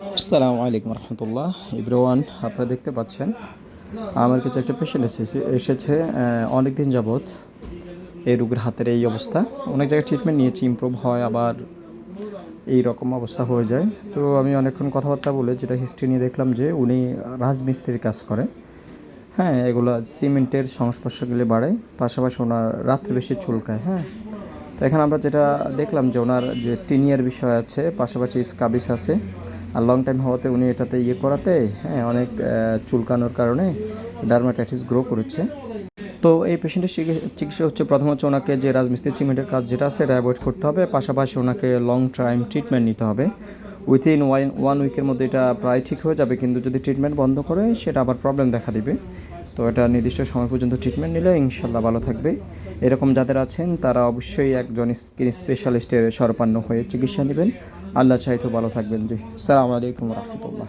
আসসালামু আলাইকুম রহমতুল্লাহ এভরিওয়ান। আপনারা দেখতে পাচ্ছেন আমার কাছে একটা পেশেন্ট এসেছে অনেক দিন যাবৎ এই রোগীর হাতের এই অবস্থা। অনেক জায়গায় ট্রিটমেন্ট নিয়েছি, ইমপ্রুভ হয়, আবার এই রকম অবস্থা হয়ে যায়। তো আমি অনেকক্ষণ কথাবার্তা বলে যেটা হিস্ট্রি নিয়ে দেখলাম যে উনি রাজমিস্ত্রির কাজ করে। হ্যাঁ, এগুলো সিমেন্টের সংস্পর্শ গেলে বাড়ে, পাশাপাশি ওনার রাত্রে বেশি চুলকায়। হ্যাঁ, তো এখানে আমরা যেটা দেখলাম যে ওনার যে টিনিয়ার বিষয় আছে, পাশাপাশি স্কাবিস আছে, আর লং টাইম হওয়াতে উনি এটাতে করাতে হ্যাঁ অনেক চুলকানোর কারণে ডার্মাটাইটিস গ্রো করেছে। তো এই পেশেন্টের চিকিৎসা হচ্ছে প্রথম হচ্ছে ওনাকে যে রাজমিস্ত্রি সিমেন্টের কাজ যেটা আছে এটা অ্যাভয়েড করতে হবে, পাশাপাশি ওনাকে লং টাইম ট্রিটমেন্ট নিতে হবে। উইথিন ওয়ান উইকের মধ্যে এটা প্রায় ঠিক হয়ে যাবে, কিন্তু যদি ট্রিটমেন্ট বন্ধ করে সেটা আবার প্রবলেম দেখা দিবে। তো এটা নির্দিষ্ট সময় পর্যন্ত ট্রিটমেন্ট নিলে ইনশাল্লাহ ভালো থাকবে। এরকম যাদের আছেন তারা অবশ্যই একজন স্কিন স্পেশালিস্টের শরণাপন্ন হয়ে চিকিৎসা নেবেন। আল্লাহ চাইতো ভালো থাকবেন। জি, আসসালামু আলাইকুম রহমতুল্লাহ।